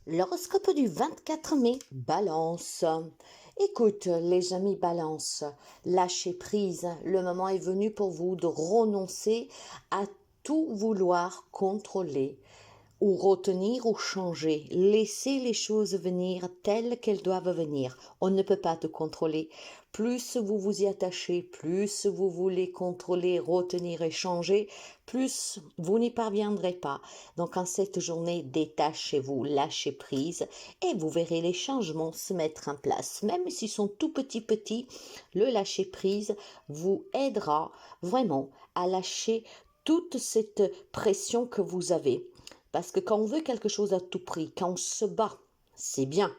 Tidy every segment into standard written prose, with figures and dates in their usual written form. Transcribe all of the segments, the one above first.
L'horoscope du 24 mai, Balance. Écoute, les amis Balance, lâchez prise. Le moment est venu pour vous de renoncer à tout vouloir contrôler ou retenir ou changer. Laissez les choses venir telles qu'elles doivent venir. On ne peut pas te contrôler. Plus vous vous y attachez, plus vous voulez contrôler, retenir et changer, plus vous n'y parviendrez pas. Donc en cette journée, détachez-vous, lâchez prise et vous verrez les changements se mettre en place. Même s'ils sont tout petits, le lâcher prise vous aidera vraiment à lâcher toute cette pression que vous avez. Parce que quand on veut quelque chose à tout prix, quand on se bat, c'est bien.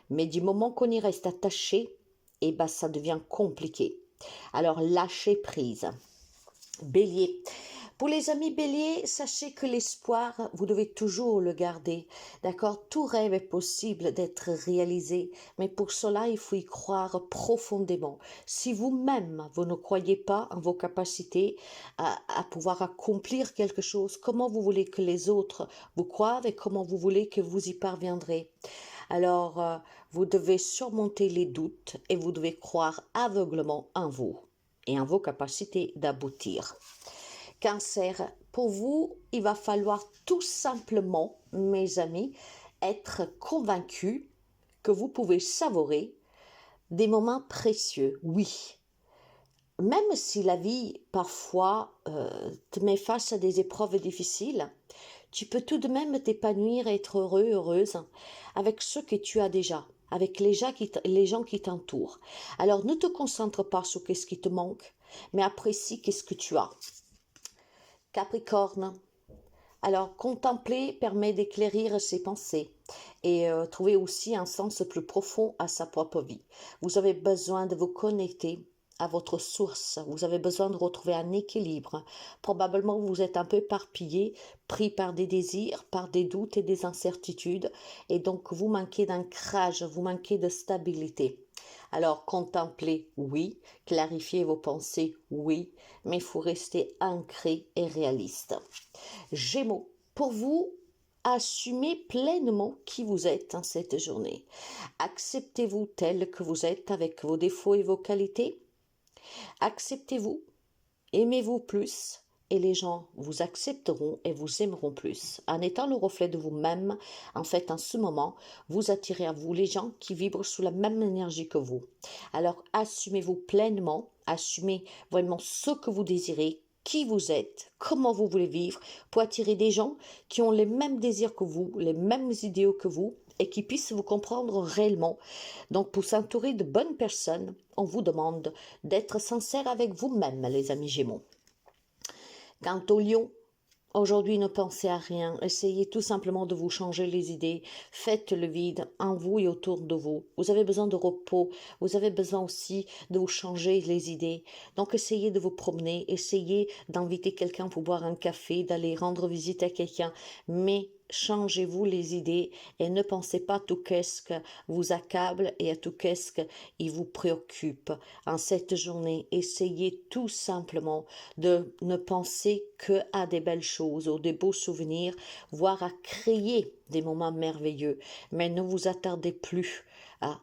Mais du moment qu'on y reste attaché, eh ben ça devient compliqué. Alors lâchez prise. Bélier. Pour les amis béliers, sachez que l'espoir, vous devez toujours le garder. D'accord? Tout rêve est possible d'être réalisé, mais pour cela, il faut y croire profondément. Si vous-même, vous ne croyez pas en vos capacités à pouvoir accomplir quelque chose, comment vous voulez que les autres vous croient et comment vous voulez que vous y parviendrez? Alors, vous devez surmonter les doutes et vous devez croire aveuglement en vous et en vos capacités d'aboutir. Cancer, pour vous, il va falloir tout simplement, mes amis, être convaincu que vous pouvez savourer des moments précieux, oui. Même si la vie, parfois, te met face à des épreuves difficiles, tu peux tout de même t'épanouir et être heureux, heureuse avec ce que tu as déjà, avec les gens qui t'entourent. Alors, ne te concentre pas sur ce qui te manque, mais apprécie ce que tu as. Capricorne. Alors, contempler permet d'éclairir ses pensées et trouver aussi un sens plus profond à sa propre vie. Vous avez besoin de vous connecter à votre source. Vous avez besoin de retrouver un équilibre. Probablement, vous êtes un peu éparpillé, pris par des désirs, par des doutes et des incertitudes. Et donc, vous manquez d'ancrage, vous manquez de stabilité. Alors, contempler, oui. Clarifier vos pensées, oui. Mais il faut rester ancré et réaliste. Gémeaux, pour vous, assumez pleinement qui vous êtes en cette journée. Acceptez-vous tel que vous êtes avec vos défauts et vos qualités. Acceptez-vous, aimez-vous plus et les gens vous accepteront et vous aimeront plus. En étant le reflet de vous-même, en fait, en ce moment, vous attirez à vous les gens qui vibrent sous la même énergie que vous. Alors, assumez-vous pleinement, assumez vraiment ce que vous désirez, qui vous êtes, comment vous voulez vivre, pour attirer des gens qui ont les mêmes désirs que vous, les mêmes idéaux que vous, et qui puissent vous comprendre réellement. Donc, pour s'entourer de bonnes personnes, on vous demande d'être sincère avec vous-même, les amis Gémeaux. Quant au lion, aujourd'hui, ne pensez à rien. Essayez tout simplement de vous changer les idées. Faites le vide en vous et autour de vous. Vous avez besoin de repos. Vous avez besoin aussi de vous changer les idées. Donc, essayez de vous promener. Essayez d'inviter quelqu'un pour boire un café, d'aller rendre visite à quelqu'un. Mais changez-vous les idées et ne pensez pas à tout ce que vous accable et à tout ce qui vous préoccupe. En cette journée, essayez tout simplement de ne penser que à des belles choses, ou des beaux souvenirs, voire à créer des moments merveilleux. Mais ne vous attardez plus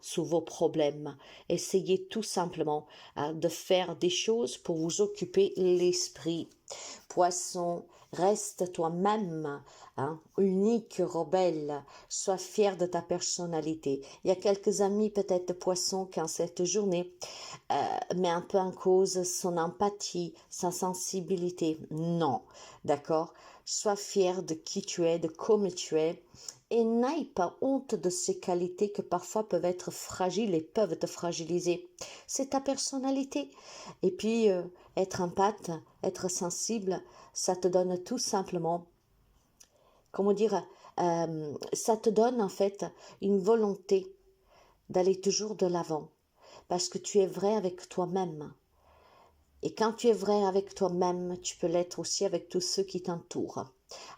sur vos problèmes. Essayez tout simplement de faire des choses pour vous occuper l'esprit. Poisson, reste toi-même, unique, rebelle, sois fier de ta personnalité. Il y a quelques amis, peut-être poissons, qui en cette journée met un peu en cause son empathie, sa sensibilité. Non, d'accord? Sois fier de qui tu es, de comme tu es, et n'aie pas honte de ces qualités que parfois peuvent être fragiles et peuvent te fragiliser. C'est ta personnalité. Et puis, être empathe, être sensible, ça te donne tout simplement, comment dire, ça te donne en fait une volonté d'aller toujours de l'avant, parce que tu es vrai avec toi-même. Et quand tu es vrai avec toi-même, tu peux l'être aussi avec tous ceux qui t'entourent.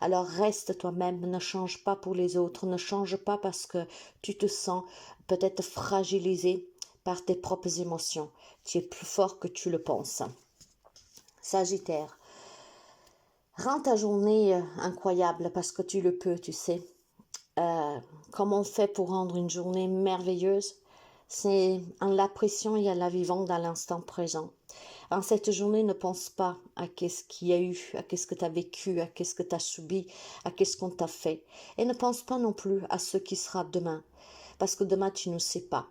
Alors reste toi-même, ne change pas pour les autres, ne change pas parce que tu te sens peut-être fragilisé par tes propres émotions. Tu es plus fort que tu le penses. Sagittaire, rends ta journée incroyable parce que tu le peux, tu sais. Euh, Comment on fait pour rendre une journée merveilleuse? C'est en l'appréciant et en la vivant dans l'instant présent. En cette journée, ne pense pas à qu'est-ce qu'il y a eu, à qu'est-ce que tu as vécu, à qu'est-ce que tu as subi, à qu'est-ce qu'on t'a fait. Et ne pense pas non plus à ce qui sera demain, parce que demain, tu ne sais pas.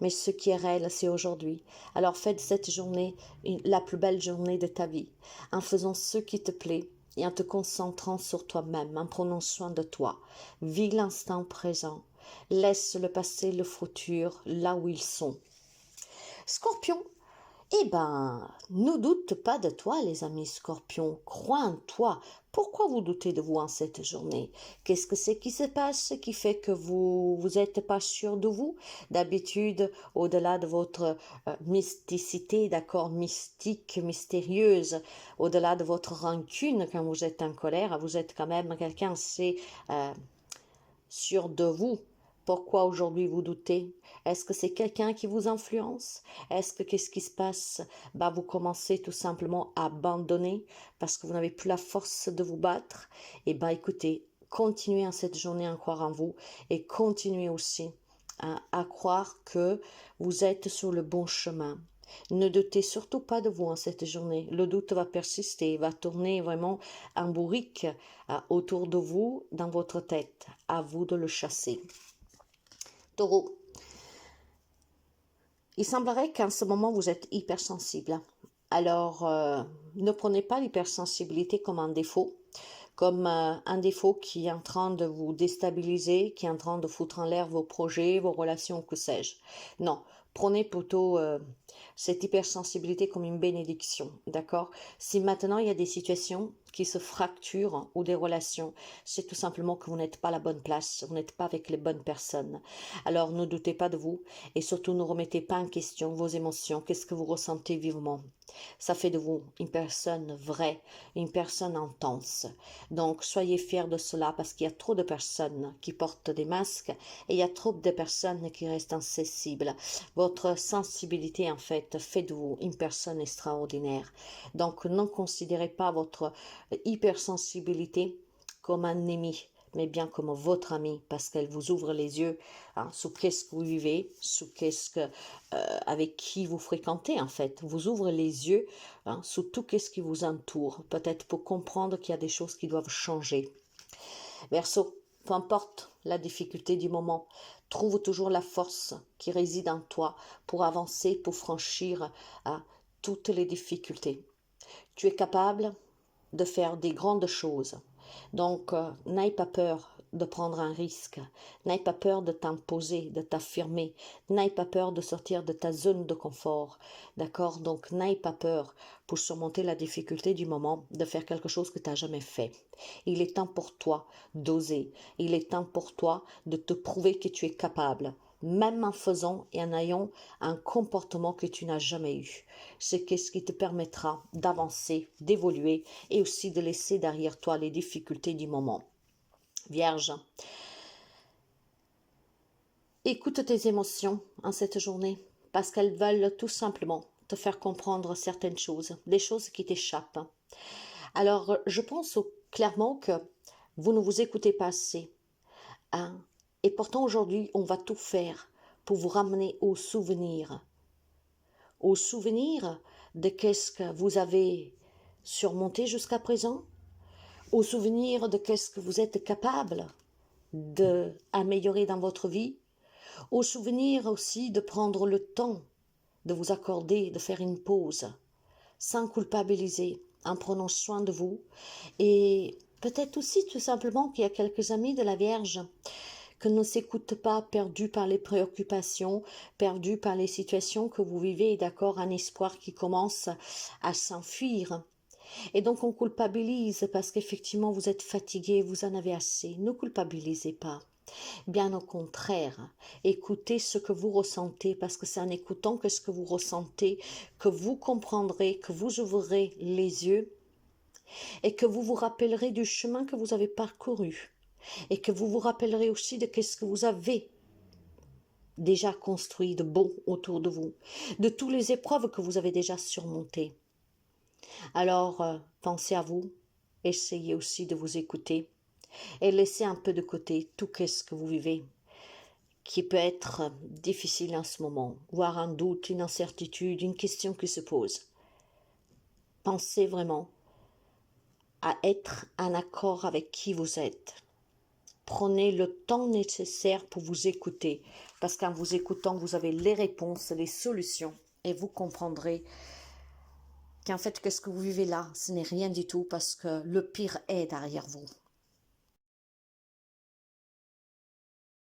Mais ce qui est réel, c'est aujourd'hui. Alors fais de cette journée la plus belle journée de ta vie, en faisant ce qui te plaît et en te concentrant sur toi-même, en prenant soin de toi. Vis l'instant présent. Laisse le passé, le futur, là où ils sont. Scorpion, eh ben, ne doute pas de toi, les amis scorpions. Crois en toi. Pourquoi vous doutez de vous en cette journée? Qu'est-ce que c'est qui se passe qui fait que vous êtes pas sûr de vous? D'habitude, au-delà de votre mysticité, d'accord, mystique, mystérieuse, au-delà de votre rancune quand vous êtes en colère, vous êtes quand même quelqu'un assez euh, sûr de vous. Pourquoi aujourd'hui vous doutez? Est-ce que c'est quelqu'un qui vous influence? Est-ce que qu'est-ce qui se passe? Bah, vous commencez tout simplement à abandonner parce que vous n'avez plus la force de vous battre. Et bah écoutez, continuez en cette journée à croire en vous et continuez aussi à croire que vous êtes sur le bon chemin. Ne doutez surtout pas de vous en cette journée. Le doute va persister, va tourner vraiment en bourrique autour de vous, dans votre tête. À vous de le chasser. Taureau, il semblerait qu'en ce moment vous êtes hypersensible. Alors, ne prenez pas l'hypersensibilité comme un défaut, comme un défaut qui est en train de vous déstabiliser, qui est en train de foutre en l'air vos projets, vos relations, que sais-je. Non, prenez plutôt cette hypersensibilité comme une bénédiction, d'accord? Si maintenant il y a des situations qui se fracturent ou des relations, c'est tout simplement que vous n'êtes pas à la bonne place, vous n'êtes pas avec les bonnes personnes. Alors ne doutez pas de vous et surtout ne remettez pas en question vos émotions, qu'est-ce que vous ressentez vivement. Ça fait de vous une personne vraie, une personne intense. Donc soyez fiers de cela parce qu'il y a trop de personnes qui portent des masques et il y a trop de personnes qui restent insensibles. Votre sensibilité en fait de vous une personne extraordinaire. Donc ne considérez pas votre hypersensibilité comme un ennemi, mais bien comme votre ami, parce qu'elle vous ouvre les yeux sous qu'est-ce que vous vivez, sous qu'est-ce que, avec qui vous fréquentez en fait, vous ouvre les yeux sous tout qu'est-ce qui vous entoure, peut-être pour comprendre qu'il y a des choses qui doivent changer. Verseau, peu importe la difficulté du moment, trouve toujours la force qui réside en toi pour avancer, pour franchir toutes les difficultés. Tu es capable de faire des grandes choses. Donc, n'aie pas peur de prendre un risque, n'aie pas peur de t'imposer, de t'affirmer, n'aie pas peur de sortir de ta zone de confort, d'accord? Donc, n'aie pas peur pour surmonter la difficulté du moment de faire quelque chose que tu n'as jamais fait. Il est temps pour toi d'oser, il est temps pour toi de te prouver que tu es capable, même en faisant et en ayant un comportement que tu n'as jamais eu. C'est ce qui te permettra d'avancer, d'évoluer et aussi de laisser derrière toi les difficultés du moment. Vierge, écoute tes émotions en cette journée parce qu'elles veulent tout simplement te faire comprendre certaines choses, des choses qui t'échappent. Alors, je pense clairement que vous ne vous écoutez pas assez. Hein? Et pourtant, aujourd'hui, on va tout faire pour vous ramener au souvenir de qu'est-ce que vous avez surmonté jusqu'à présent, au souvenir de qu'est-ce que vous êtes capable d'améliorer dans votre vie, au souvenir aussi de prendre le temps de vous accorder, de faire une pause, sans culpabiliser, en prenant soin de vous. Et peut-être aussi tout simplement qu'il y a quelques amis de la Vierge que ne s'écoutent pas, perdus par les préoccupations, perdus par les situations que vous vivez, d'accord, un espoir qui commence à s'enfuir. Et donc on culpabilise parce qu'effectivement vous êtes fatigué, vous en avez assez. Ne culpabilisez pas. Bien au contraire, écoutez ce que vous ressentez parce que c'est en écoutant que ce que vous ressentez que vous comprendrez, que vous ouvrirez les yeux et que vous vous rappellerez du chemin que vous avez parcouru et que vous vous rappellerez aussi de ce que vous avez déjà construit de bon autour de vous, de toutes les épreuves que vous avez déjà surmontées. Alors, pensez à vous, essayez aussi de vous écouter et laissez un peu de côté tout ce que vous vivez, qui peut être difficile en ce moment, voire un doute, une incertitude, une question qui se pose. Pensez vraiment à être en accord avec qui vous êtes. Prenez le temps nécessaire pour vous écouter, parce qu'en vous écoutant, vous avez les réponses, les solutions, et vous comprendrez qu'en fait, qu'est-ce que vous vivez là, ce n'est rien du tout, parce que le pire est derrière vous.